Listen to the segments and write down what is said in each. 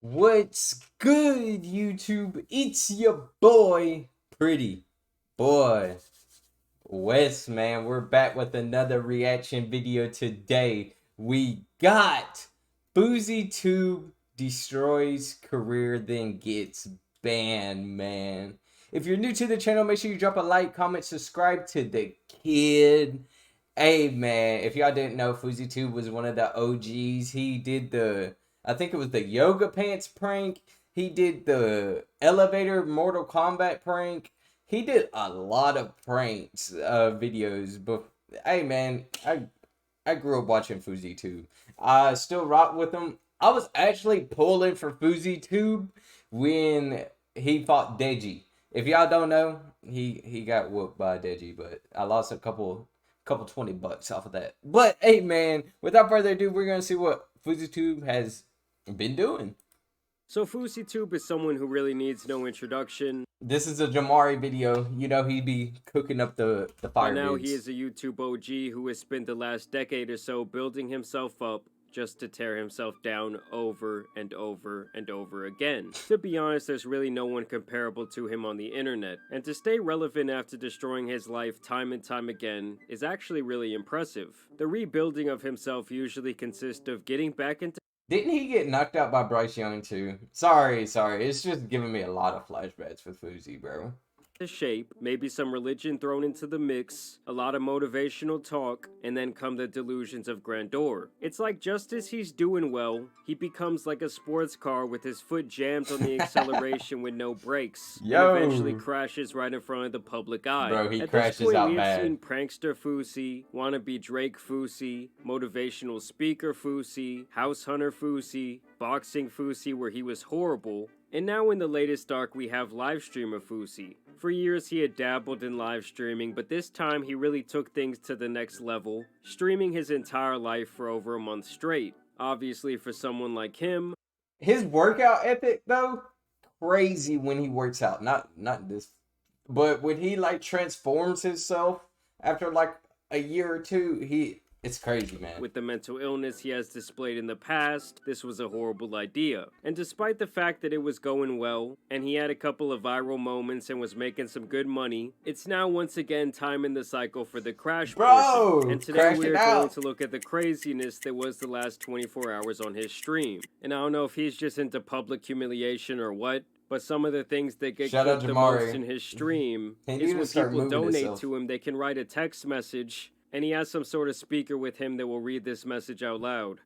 What's good, YouTube? It's your boy, Pretty Boy Wes, man. We're back with another reaction video today. We got Fouseytube destroys career, then gets banned, man. If you're new to the channel, make sure you drop a like, comment, subscribe to the kid. Hey, man, if y'all didn't know, Fouseytube was one of the OGs. He did I think it was the yoga pants prank. He did the elevator Mortal Kombat prank. He did a lot of pranks videos. But hey, man, I grew up watching Fouseytube. I still rock with him. I was actually pulling for Fouseytube when he fought Deji. If y'all don't know, he got whooped by Deji, but I lost a couple $20 off of that. But hey, man, without further ado, we're gonna see what Fouseytube has been doing. So Fouseytube is someone who really needs no introduction. This is a Jamari video. You know, he'd be cooking up the fire. But now vids. he is a YouTube OG who has spent the last decade or so building himself up just to tear himself down over and over and over again. To be honest, there's really no one comparable to him on the internet, and to stay relevant after destroying his life time and time again is actually really impressive. The rebuilding of himself usually consists of getting back into Didn't he get knocked out by Bryce Young too? Sorry. It's just giving me a lot of flashbacks with Fousey, bro. shape, maybe some religion thrown into the mix, a lot of motivational talk, and then come the delusions of grandeur. It's like just as he's doing well, he becomes like a sports car with his foot jammed on the acceleration with no brakes, and eventually crashes right in front of the public eye. Bro, he At crashes this point, out we have bad. seen prankster Fousey, wannabe Drake Fousey, motivational speaker Fousey, house hunter Fousey, boxing Fousey where he was horrible, and now in the latest arc we have live streamer Fousey. For years he had dabbled in live streaming, but this time he really took things to the next level, streaming his entire life for over a month straight. Obviously for someone like him, his workout ethic though, crazy when he works out. Not this, but when he like transforms himself after like a year or two, it's crazy, man. with the mental illness he has displayed in the past, this was a horrible idea. And despite the fact that it was going well, and he had a couple of viral moments and was making some good money, it's now once again time in the cycle for the crash portion. And today we are going to look at the craziness that was the last 24 hours on his stream. And I don't know if he's just into public humiliation or what, but some of the things that get clipped the most in his stream is when people donate to him, they can write a text message, and he has some sort of speaker with him that will read this message out loud.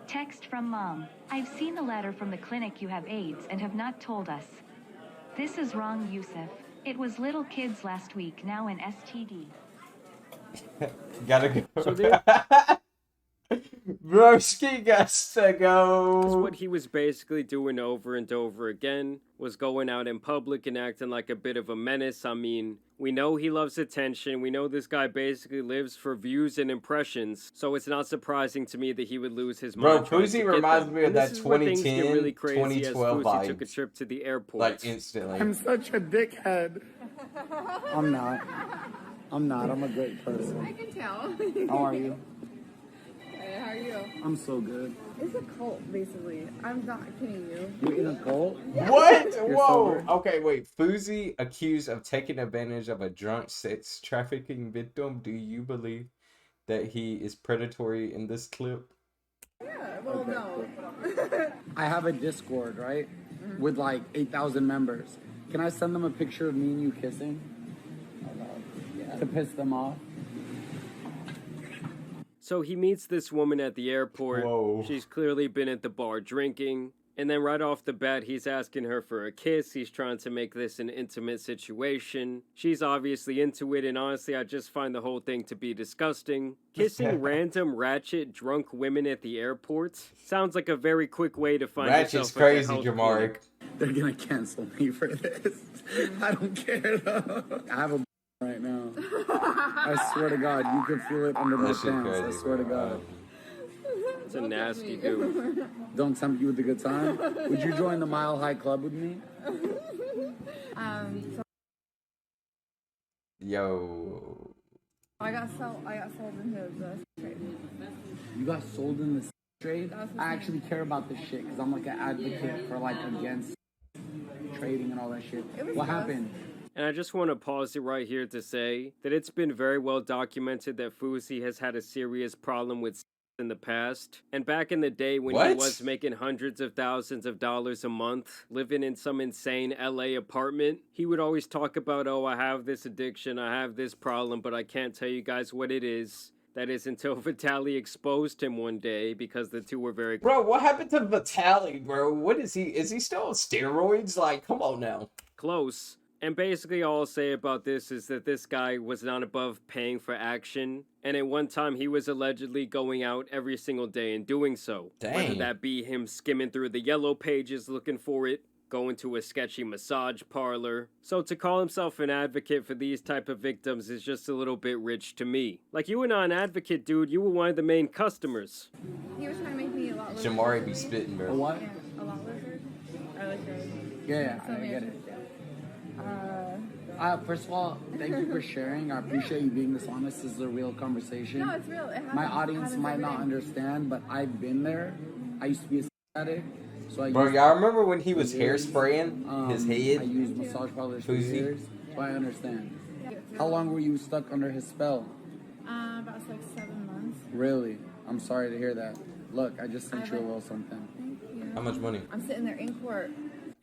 Text from Mom. I've seen the letter from the clinic you have AIDS and have not told us. This is wrong, Yusuf. It was little kids last week, now an STD. Gotta go. So Broski got to go. Because what he was basically doing over and over again was going out in public and acting like a bit of a menace. I mean, we know he loves attention. We know this guy basically lives for views and impressions. So it's not surprising to me that he would lose his mind. Bro, Fousey reminds me of that 2010, really crazy 2012 Fousey vibes. Took a trip to the airport. Like instantly. I'm such a dickhead. I'm not. I'm a great person. I can tell. How are you? Hey, how are you? I'm so good. It's a cult, basically. I'm not kidding you. You in a cult? What? Whoa. sober? Okay, wait. Fousey accused of taking advantage of a drunk sex trafficking victim. Do you believe that he is predatory in this clip? Yeah, well, Okay, no. I have a Discord, right? With like 8,000 members. Can I send them a picture of me and you kissing? To piss them off? So he meets this woman at the airport. Whoa. She's clearly been at the bar drinking. And then right off the bat, he's asking her for a kiss. He's trying to make this an intimate situation. She's obviously into it, and honestly, I just find the whole thing to be disgusting. Kissing random ratchet drunk women at the airport sounds like a very quick way to find Ratchet's yourself crazy, at the health Jamari. clinic. They're gonna cancel me for this. I don't care though. I have a right now. I swear to God, you can feel it under my That shit pants. crazy, I swear to bro. God. It's a nasty dude. Don't tempt you with a good time. Would you join the Mile High Club with me? So Yo. I got sold in his trade. You got sold in the trade? That's I insane. actually care about this shit because I'm like an advocate for like against trading and all that shit. It was What gross. happened? And I just want to pause it right here to say that it's been very well documented that Fousey has had a serious problem with in the past. And back in the day when he What? was making hundreds of thousands of dollars a month, living in some insane LA apartment, he would always talk about, oh, I have this addiction, I have this problem, but I can't tell you guys what it is. That is until Vitaly exposed him one day because the two were very Bro, what happened to Vitaly, bro? What is he? Is he still on steroids? Like, come on now. close. And basically all I'll say about this is that this guy was not above paying for action, and at one time he was allegedly going out every single day and doing so. Whether Dang. that be him skimming through the yellow pages looking for it, going to a sketchy massage parlor. So to call himself an advocate for these type of victims is just a little bit rich to me. Like, you were not an advocate, dude, you were one of the main customers. He was trying to make me a lot lizard. Jamari be spitting, A bro. what? Yeah, a lot lizard. I like those. Yeah, Some I get it. answers, yeah. First of all, thank you for sharing. I appreciate you being this honest. This is a real conversation. No, it's real. It happens. My audience Happens might every not day. understand, but I've been there. I used to be a addict, so I Bro, used y'all remember when he was for years. hairspraying his I head? used massage parlors for Fousey? years, so I understand. How long were you stuck under his spell? About like 7 months. Really? I'm sorry to hear that. Look, I just sent I you a like- little something. Thank you. How much money? I'm sitting there in court.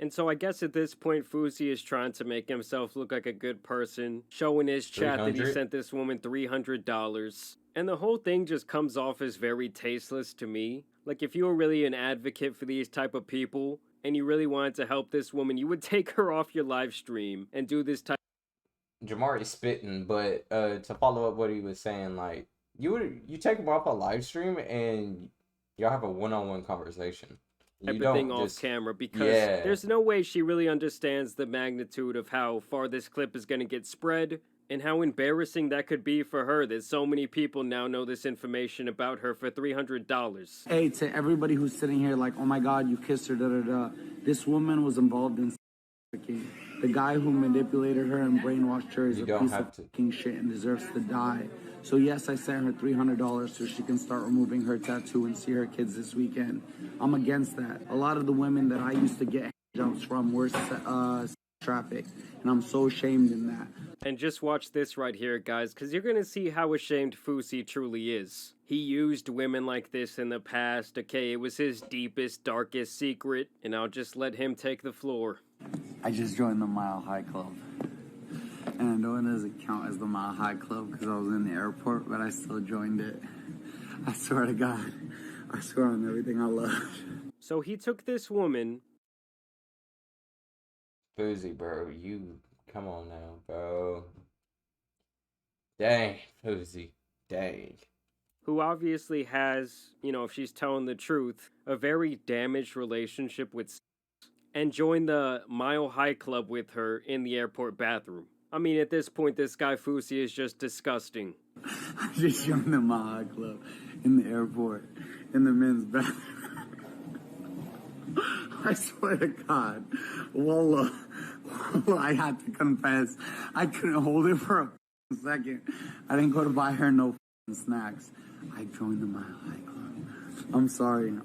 And so I guess at this point, Fousey is trying to make himself look like a good person, showing his chat that he 300? sent this woman $300. And the whole thing just comes off as very tasteless to me. Like, if you were really an advocate for these type of people, and you really wanted to help this woman, you would take her off your live stream and do this type Jamari spitting, but to follow up what he was saying, like, you take him off a live stream and y'all have a one-on-one conversation. You type of thing don't off just camera, because Yeah. there's no way she really understands the magnitude of how far this clip is going to get spread, and how embarrassing that could be for her that so many people now know this information about her for $300. Hey, to everybody who's sitting here like, oh my God, you kissed her, da da da. This woman was involved in trafficking. The guy who manipulated her and brainwashed her is You a don't piece have of to. fucking shit and deserves to die. So yes, I sent her $300 so she can start removing her tattoo and see her kids this weekend. I'm against that. A lot of the women that I used to get jumps from were trafficked, and I'm so ashamed in that. And just watch this right here, guys, because you're going to see how ashamed Fousey truly is. He used women like this in the past, okay? It was his deepest, darkest secret, and I'll just let him take the floor. I just joined the Mile High Club. And I know it doesn't count as the Mile High Club because I was in the airport, but I still joined it. I swear to God. I swear on everything I love. So he took this woman, Fousey, bro, you come on now, bro. Dang, Fousey, dang. who obviously has, you know, if she's telling the truth, a very damaged relationship with and joined the Mile High Club with her in the airport bathroom. I mean, at this point, this guy Fousey is just disgusting. I just joined the Mile High Club in the airport, in the men's bathroom. I swear to God, Wallah, I had to confess, I couldn't hold it for a second. I didn't go to buy her no snacks. I joined the Mile High Club. I'm sorry. I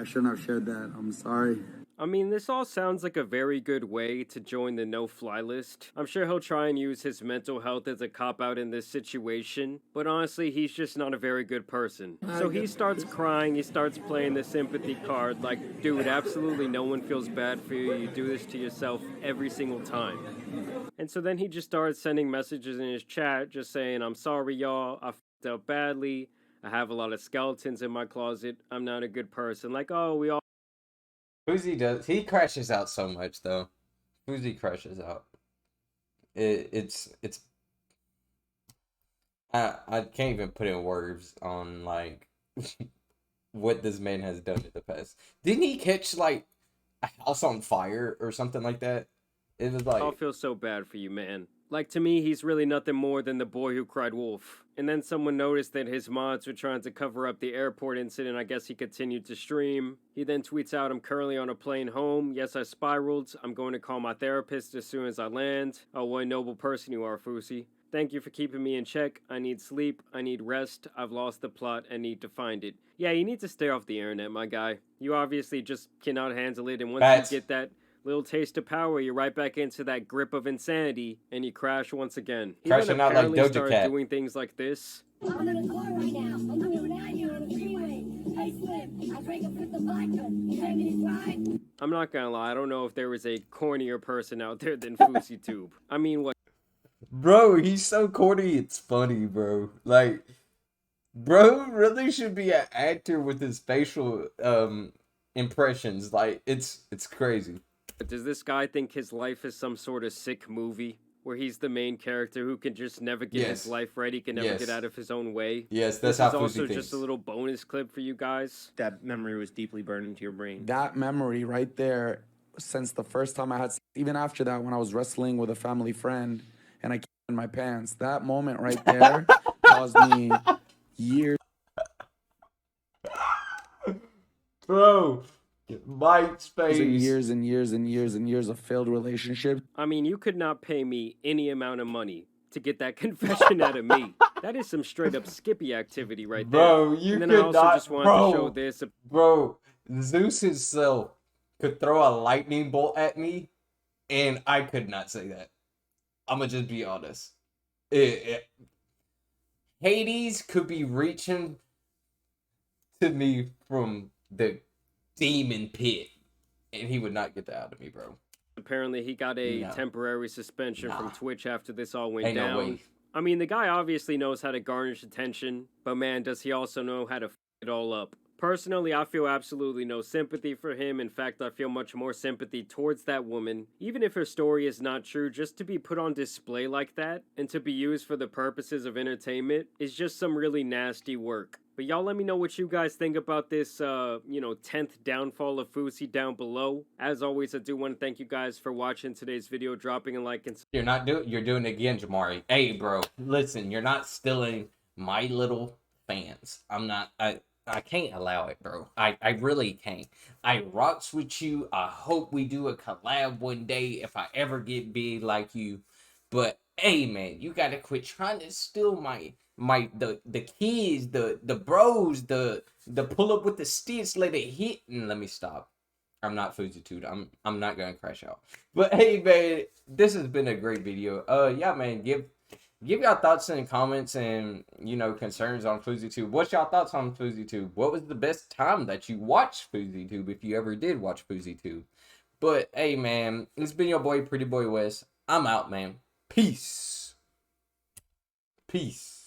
shouldn't have shared that. I'm sorry. I mean, this all sounds like a very good way to join the no-fly list. I'm sure he'll try and use his mental health as a cop-out in this situation, but honestly, he's just not a very good person. So he starts crying, he starts playing the sympathy card, like, dude, absolutely no one feels bad for you, you do this to yourself every single time. And so then he just starts sending messages in his chat, just saying, I'm sorry, y'all, I f***ed up badly, I have a lot of skeletons in my closet, I'm not a good person. Like, oh, we all Fousey does. He crashes out so much though. Fousey crashes out. It's. I can't even put in words on like what this man has done in the past. Didn't he catch like a house on fire or something like that? It was like. I'll feel so bad for you, man. Like, to me, he's really nothing more than the boy who cried wolf. And then someone noticed that his mods were trying to cover up the airport incident. I guess he continued to stream. He then tweets out, I'm currently on a plane home. Yes, I spiraled. I'm going to call my therapist as soon as I land. Oh, what a noble person you are, Fousey. Thank you for keeping me in check. I need sleep. I need rest. I've lost the plot and need to find it. Yeah, you need to stay off the internet, my guy. You obviously just cannot handle it, and once Facts. you get that little taste of power, you're right back into that grip of insanity, and you crash once again. He Crashing then out like apparently Doja started Cat. doing things like this. I'm in the car right now. I'm coming at you on the freeway. Hey, Slim, I drank a fifth of vodka. You take me to drive? I'm not gonna lie, I don't know if there was a cornier person out there than Fouseytube. I mean, what? Bro, he's so corny, it's funny, bro. Like, bro really should be an actor with his facial impressions. Like, it's crazy. Does this guy think his life is some sort of sick movie? Where he's the main character who can just never get his life right, he can never get out of his own way? Yes, that's this how is also Fousey just thinks. a little bonus clip for you guys. That memory was deeply burned into your brain. That memory right there, since the first time I had, even after that, when I was wrestling with a family friend and I came in my pants, that moment right there caused me years. Bro, Mike's face. Years and years and years and years of failed relationships. I mean, you could not pay me any amount of money to get that confession out of me. That is some straight up Skippy activity right there. Bro, you and then could I also not, just wanted to show this. Bro, Zeus himself could throw a lightning bolt at me, and I could not say that. I'ma just be honest. Hades could be reaching to me from the demon pit, and he would not get that out of me, bro. Apparently, he got a temporary suspension from Twitch after this all went Ain't no down. way. I mean, the guy obviously knows how to garnish attention, but man, does he also know how to f it all up. Personally, I feel absolutely no sympathy for him. In fact, I feel much more sympathy towards that woman. Even if her story is not true, just to be put on display like that, and to be used for the purposes of entertainment, is just some really nasty work. But y'all let me know what you guys think about this, 10th downfall of Fousey down below. As always, I do want to thank you guys for watching today's video, dropping a like and You're doing it again, Jamari. Hey, bro, listen, you're not stealing my little fans. I can't allow it, bro. I really can't. I rocks with you. I hope we do a collab one day if I ever get big like you. But hey, man, you gotta quit trying to steal the kids, the bros, the pull up with the sticks, let it hit. And let me stop. I'm not Fouseytube. I'm not gonna crash out. But hey, man, this has been a great video. Yeah, man, give y'all thoughts in the comments and, concerns on Fouseytube. What's y'all thoughts on Fouseytube? What was the best time that you watched Fouseytube, if you ever did watch Fouseytube? But, hey, man, it's been your boy, Pretty Boy Wes. I'm out, man. Peace. Peace.